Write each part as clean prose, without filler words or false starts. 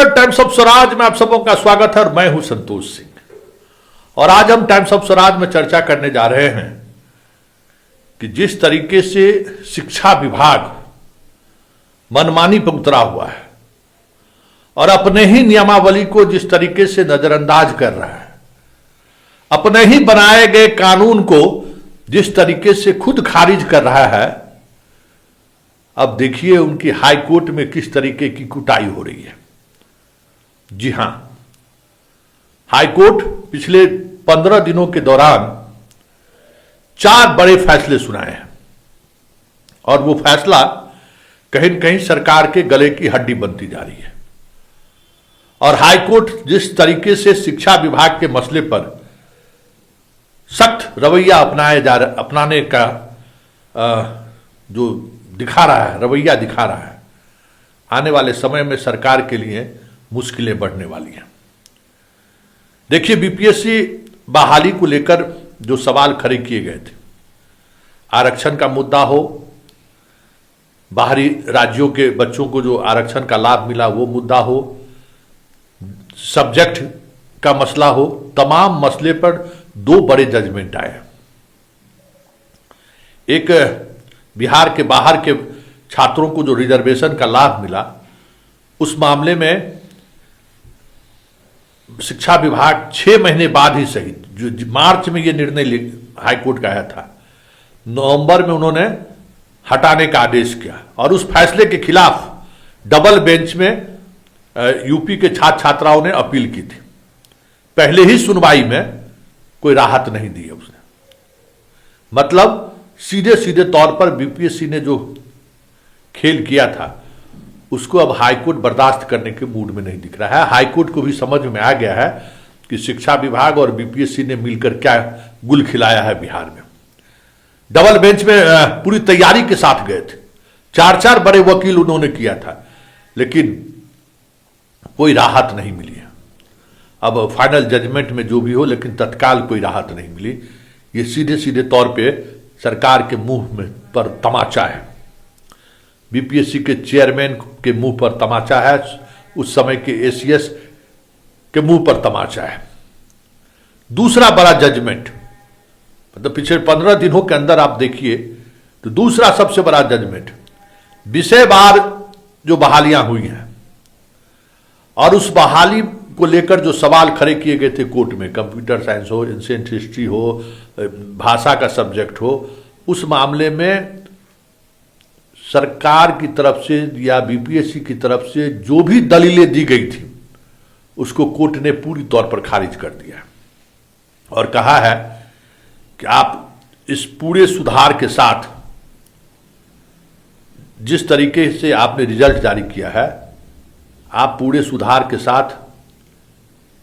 नमस्कार, times of Swaraj में आप सबों का स्वागत है और मैं हूं संतोष सिंह। और आज हम टाइम्स ऑफ स्वराज में चर्चा करने जा रहे हैं कि जिस तरीके से शिक्षा विभाग मनमानी पर उतरा हुआ है और अपने ही नियमावली को जिस तरीके से नजरअंदाज कर रहा है, अपने ही बनाए गए कानून को जिस तरीके से खुद खारिज कर रहा है, अब देखिए उनकी हाई कोर्ट में किस तरीके की कुटाई हो रही है। जी हां, हाई कोर्ट पिछले 15 दिनों के दौरान 4 बड़े फैसले सुनाए हैं और वो फैसला कहीं न कहीं सरकार के गले की हड्डी बनती जा रही है। और हाई कोर्ट जिस तरीके से शिक्षा विभाग के मसले पर सख्त रवैया अपनाने का जो दिखा रहा है, रवैया दिखा रहा है, आने वाले समय में सरकार के लिए मुश्किलें बढ़ने वाली हैं। देखिए, बीपीएससी बहाली को लेकर जो सवाल खड़े किए गए थे, आरक्षण का मुद्दा हो, बाहरी राज्यों के बच्चों को जो आरक्षण का लाभ मिला वो मुद्दा हो, सब्जेक्ट का मसला हो, तमाम मसले पर 2 बड़े जजमेंट आए। एक बिहार के बाहर के छात्रों को जो रिजर्वेशन का लाभ मिला, उस मामले में शिक्षा विभाग 6 महीने बाद ही सही, जो मार्च में ये निर्णय हाईकोर्ट का आया था, नवंबर में उन्होंने हटाने का आदेश किया और उस फैसले के खिलाफ डबल बेंच में यूपी के छात्र छात्राओं ने अपील की थी। पहले ही सुनवाई में कोई राहत नहीं दी है उसने। मतलब सीधे सीधे तौर पर बीपीएससी ने जो खेल किया था उसको अब हाईकोर्ट बर्दाश्त करने के मूड में नहीं दिख रहा है। हाईकोर्ट को भी समझ में आ गया है कि शिक्षा विभाग और बीपीएससी ने मिलकर क्या गुल खिलाया है बिहार में। डबल बेंच में पूरी तैयारी के साथ गए थे, 4 बड़े वकील उन्होंने किया था, लेकिन कोई राहत नहीं मिली है। अब फाइनल जजमेंट में जो भी हो, लेकिन तत्काल कोई राहत नहीं मिली। ये सीधे सीधे तौर पे सरकार के मुंह में पर तमाचा है, बीपीएससी के चेयरमैन के मुंह पर तमाचा है, उस समय के एसीएस के मुंह पर तमाचा है। दूसरा बड़ा जजमेंट, मतलब पिछले 15 दिनों के अंदर आप देखिए तो दूसरा सबसे बड़ा जजमेंट, विषयवार जो बहालियां हुई हैं और उस बहाली को लेकर जो सवाल खड़े किए गए थे कोर्ट में, कंप्यूटर साइंस हो, एंशिएंट हिस्ट्री हो, भाषा का सब्जेक्ट हो, उस मामले में सरकार की तरफ से या बीपीएससी की तरफ से जो भी दलीलें दी गई थी उसको कोर्ट ने पूरी तौर पर खारिज कर दिया और कहा है कि आप इस पूरे सुधार के साथ जिस तरीके से आपने रिजल्ट जारी किया है, आप पूरे सुधार के साथ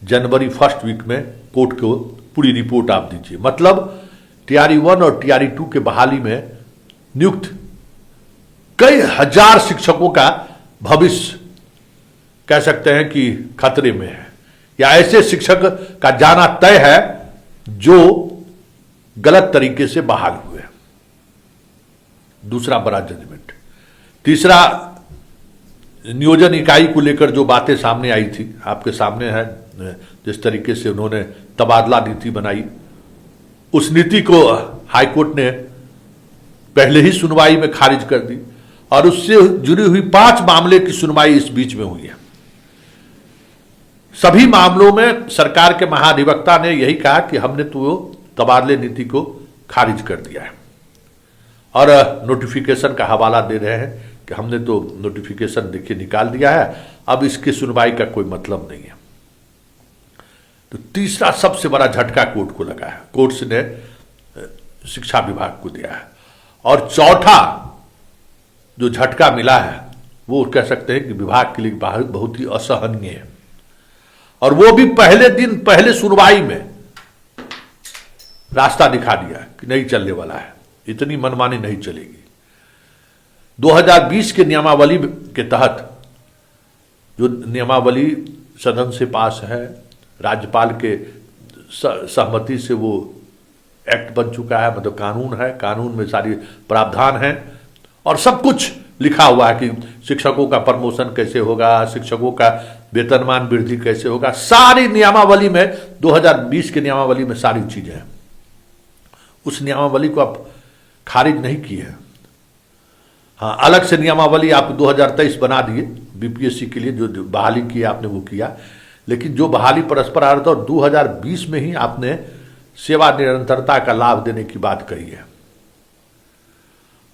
जनवरी 1 वीक में कोर्ट को पूरी रिपोर्ट आप दीजिए। मतलब टीआरई 1 और टीआरई 2 के बहाली में नियुक्त कई हजार शिक्षकों का भविष्य कह सकते हैं कि खतरे में है, या ऐसे शिक्षक का जाना तय है जो गलत तरीके से बहाल हुए। दूसरा बड़ा जजमेंट। तीसरा, नियोजन इकाई को लेकर जो बातें सामने आई थी, आपके सामने है, जिस तरीके से उन्होंने तबादला नीति बनाई, उस नीति को हाईकोर्ट ने पहले ही सुनवाई में खारिज कर दी और उससे जुड़ी हुई 5 मामले की सुनवाई इस बीच में हुई है। सभी मामलों में सरकार के महाधिवक्ता ने यही कहा कि हमने तो तबादले नीति को खारिज कर दिया है और नोटिफिकेशन का हवाला दे रहे हैं कि हमने तो नोटिफिकेशन देखिए निकाल दिया है, अब इसकी सुनवाई का कोई मतलब नहीं है। तो तीसरा सबसे बड़ा झटका कोर्ट को लगा है, कोर्ट ने शिक्षा विभाग को दिया है। और चौथा जो झटका मिला है वो कह सकते हैं कि विभाग के लिए बहुत ही असहनीय है, और वो भी पहले दिन पहले सुनवाई में रास्ता दिखा दिया कि नहीं चलने वाला है, इतनी मनमानी नहीं चलेगी। 2020 के नियमावली के तहत जो नियमावली सदन से पास है, राज्यपाल के सहमति से वो एक्ट बन चुका है, मतलब कानून है, कानून में सारी प्रावधान है और सब कुछ लिखा हुआ है कि शिक्षकों का प्रमोशन कैसे होगा, शिक्षकों का वेतनमान वृद्धि कैसे होगा, सारी नियमावली में 2020 के नियमावली में सारी चीजें हैं। उस नियमावली को आप खारिज नहीं किए हैं। हाँ, अलग से नियमावली आप 2023 बना दिए बीपीएससी के लिए, जो बहाली की आपने वो किया, लेकिन जो बहाली परस्पर आ रहा था, और 2020 में ही आपने सेवा निरंतरता का लाभ देने की बात कही है,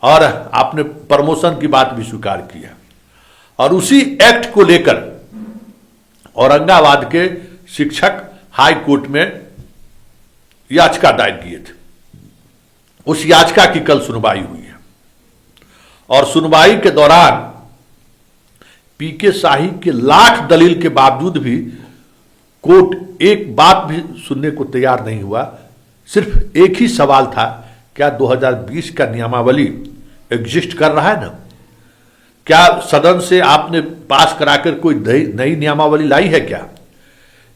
और आपने प्रमोशन की बात भी स्वीकार की है। और उसी एक्ट को लेकर औरंगाबाद के शिक्षक हाई कोर्ट में याचिका दायर किए थे। उस याचिका की कल सुनवाई हुई है, और सुनवाई के दौरान पीके शाही के लाख दलील के बावजूद भी कोर्ट एक बात भी सुनने को तैयार नहीं हुआ। सिर्फ एक ही सवाल था, क्या 2020 का नियमावली एग्जिस्ट कर रहा है ना? क्या सदन से आपने पास कराकर कोई नई नियमावली लाई है क्या?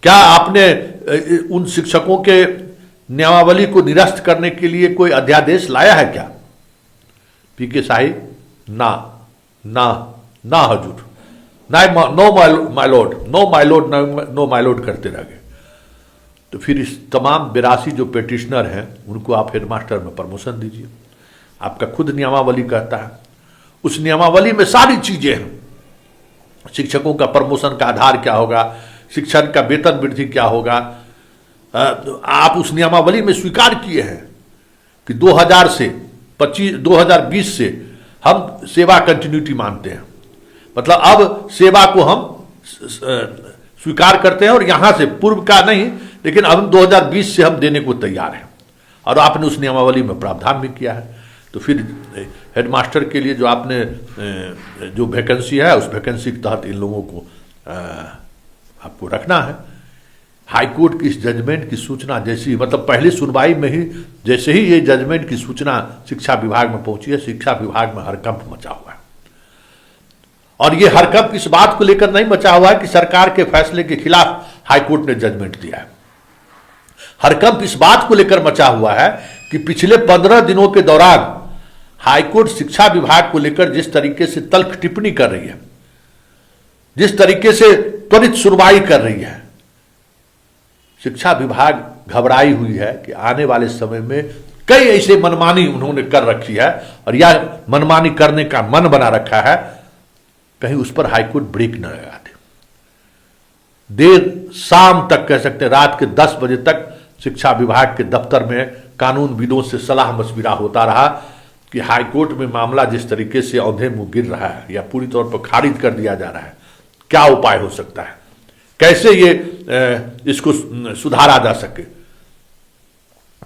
क्या आपने उन शिक्षकों के नियमावली को निरस्त करने के लिए कोई अध्यादेश लाया है क्या? पीके शाही ना ना ना हजूर, ना no my lord, no my lord, no my lord करते रह गए। तो फिर इस तमाम 82 जो पेटिशनर हैं उनको आप हेडमास्टर में प्रमोशन दीजिए। आपका खुद नियमावली कहता है, उस नियमावली में सारी चीजें हैं। शिक्षकों का प्रमोशन का आधार क्या होगा, शिक्षक का वेतन वृद्धि क्या होगा, आप उस नियमावली में स्वीकार किए हैं कि 2020 से हम सेवा कंटिन्यूटी मानते हैं, मतलब अब सेवा को हम स्वीकार करते हैं, और यहां से पूर्व का नहीं, लेकिन अब 2020 से हम देने को तैयार हैं, और आपने उस नियमावली में प्रावधान भी किया है। तो फिर हेडमास्टर के लिए जो आपने जो वैकेंसी है, उस वैकेंसी के तहत इन लोगों को आपको रखना है। हाईकोर्ट की इस जजमेंट की सूचना जैसी, मतलब पहली सुनवाई में ही जैसे ही ये जजमेंट की सूचना शिक्षा विभाग में पहुंची है, शिक्षा विभाग में हड़कंप मचा हुआ है। और ये हड़कंप इस बात को लेकर नहीं मचा हुआ है कि सरकार के फैसले के खिलाफ हाईकोर्ट ने जजमेंट दिया है। हड़कंप इस बात को लेकर मचा हुआ है कि पिछले 15 दिनों के दौरान हाईकोर्ट शिक्षा विभाग को लेकर जिस तरीके से तल्ख टिप्पणी कर रही है, जिस तरीके से त्वरित सुनवाई कर रही है, शिक्षा विभाग घबराई हुई है कि आने वाले समय में कई ऐसे मनमानी उन्होंने कर रखी है, और यह मनमानी करने का मन बना रखा है, कहीं उस पर हाईकोर्ट ब्रेक न लगा दे। देर शाम तक, कह सकते हैं रात के 10 बजे तक शिक्षा विभाग के दफ्तर में कानूनविदों से सलाह मशविरा होता रहा कि हाईकोर्ट में मामला जिस तरीके से औंधे मुंह गिर रहा है या पूरी तौर पर खारिज कर दिया जा रहा है, क्या उपाय हो सकता है, कैसे ये इसको सुधारा जा सके।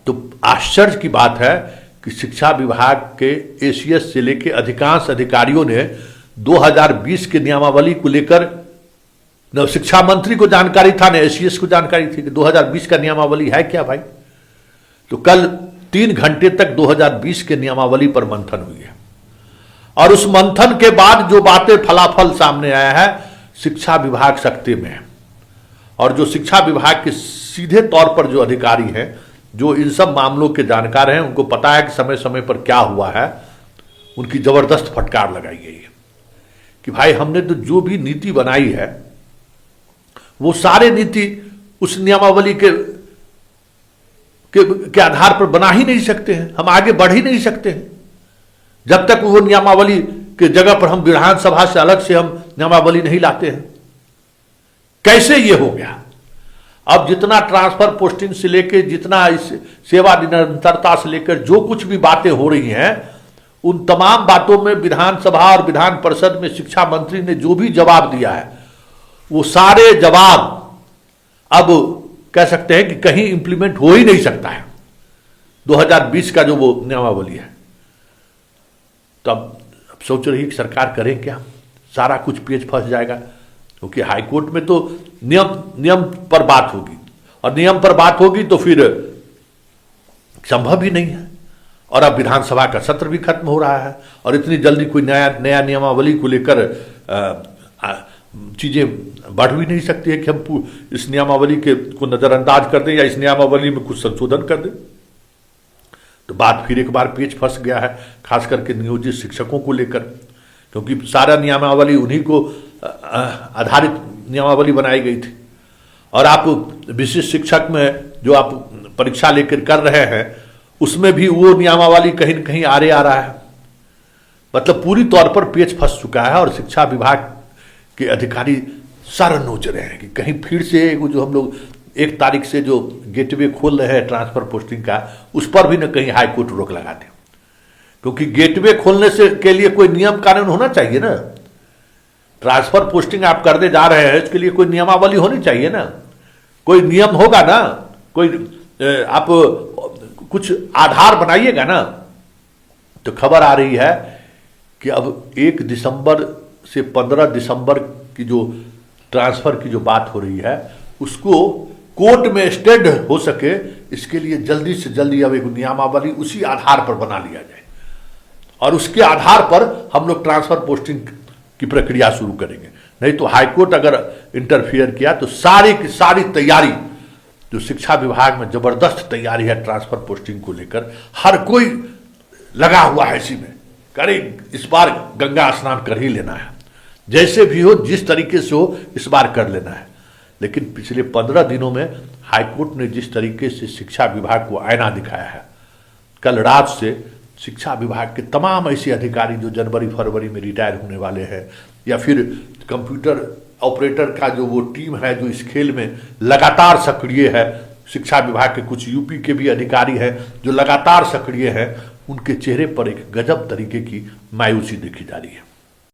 तो आश्चर्य की बात है कि शिक्षा विभाग के एसीएस से लेकर अधिकांश अधिकारियों ने 2020 के नियमावली को लेकर, न शिक्षा मंत्री को जानकारी था न एसीएस को जानकारी थी कि 2020 का नियमावली है क्या भाई। तो कल 3 घंटे तक 2020 के नियमावली पर मंथन हुई है, और उस मंथन के बाद जो बातें फलाफल सामने आया है, शिक्षा विभाग सख्ते में है। और जो शिक्षा विभाग के सीधे तौर पर जो अधिकारी हैं, जो इन सब मामलों के जानकार हैं, उनको पता है कि समय समय पर क्या हुआ है, उनकी जबरदस्त फटकार लगाई गई है कि भाई हमने तो जो भी नीति बनाई है वो सारे नीति उस नियमावली के आधार पर बना ही नहीं सकते हैं, हम आगे बढ़ ही नहीं सकते हैं जब तक वो नियमावली के जगह पर हम विधानसभा से अलग से हम नियमावली नहीं लाते हैं। कैसे ये हो गया? अब जितना ट्रांसफर पोस्टिंग से लेकर, जितना इस सेवा निरंतरता से लेकर जो कुछ भी बातें हो रही हैं, उन तमाम बातों में विधानसभा और विधान परिषद में शिक्षा मंत्री ने जो भी जवाब दिया है, वो सारे जवाब अब कह सकते हैं कि कहीं इंप्लीमेंट हो ही नहीं सकता है 2020 का जो वो नियमावली है। तो अब सोच रही कि सरकार करे क्या, सारा कुछ पेच फंस जाएगा, क्योंकि हाईकोर्ट में तो नियम पर बात होगी, और नियम पर बात होगी तो फिर संभव ही नहीं है। और अब विधानसभा का सत्र भी खत्म हो रहा है, और इतनी जल्दी कोई नया नियमावली को लेकर चीजें बढ़ भी नहीं सकती है कि हम इस नियमावली को नजरअंदाज कर दें या इस नियमावली में कुछ संशोधन कर दें। तो बात फिर एक बार पेच फंस गया है, खास करके नियोजित शिक्षकों को लेकर, क्योंकि सारा नियमावली उन्हीं को आधारित नियमावली बनाई गई थी। और आप विशिष्ट शिक्षक में जो आप परीक्षा लेकर कर रहे हैं उसमें भी वो नियमावली कहीं न कहीं आड़े आ रहा है। मतलब पूरी तौर पर पेच फंस चुका है और शिक्षा विभाग के अधिकारी सर नोच रहे हैं कि कहीं फिर से वो जो हम लोग 1 तारीख से जो गेटवे खोल रहे हैं ट्रांसफर पोस्टिंग का, उस पर भी न कहीं हाईकोर्ट रोक लगा दे। क्योंकि गेटवे खोलने से के लिए कोई नियम कानून होना चाहिए ना। ट्रांसफर पोस्टिंग आप करने जा रहे हैं, इसके लिए कोई नियमावली होनी चाहिए ना, कोई नियम होगा ना, कोई आप कुछ आधार बनाइएगा ना। तो खबर आ रही है कि अब 1 दिसंबर से 15 दिसंबर की जो ट्रांसफर की जो बात हो रही है उसको कोर्ट में स्टेड हो सके, इसके लिए जल्दी से जल्दी अब एक नियमावली उसी आधार पर बना लिया जाए और उसके आधार पर हम लोग ट्रांसफर पोस्टिंग की प्रक्रिया शुरू करेंगे। नहीं तो हाईकोर्ट अगर इंटरफियर किया तो सारी की सारी तैयारी जो शिक्षा विभाग में जबरदस्त तैयारी है ट्रांसफर पोस्टिंग को लेकर, हर कोई लगा हुआ है इसी में, करे इस बार गंगा स्नान कर ही लेना है, जैसे भी हो जिस तरीके से हो इस बार कर लेना है। लेकिन पिछले 15 दिनों में हाईकोर्ट ने जिस तरीके से शिक्षा विभाग को आईना दिखाया है, कल रात से शिक्षा विभाग के तमाम ऐसे अधिकारी जो जनवरी फरवरी में रिटायर होने वाले हैं या फिर कंप्यूटर ऑपरेटर का जो वो टीम है जो इस खेल में लगातार सक्रिय है, शिक्षा विभाग के कुछ यूपी के भी अधिकारी हैं जो लगातार सक्रिय हैं, उनके चेहरे पर एक गजब तरीके की मायूसी देखी जा रही है।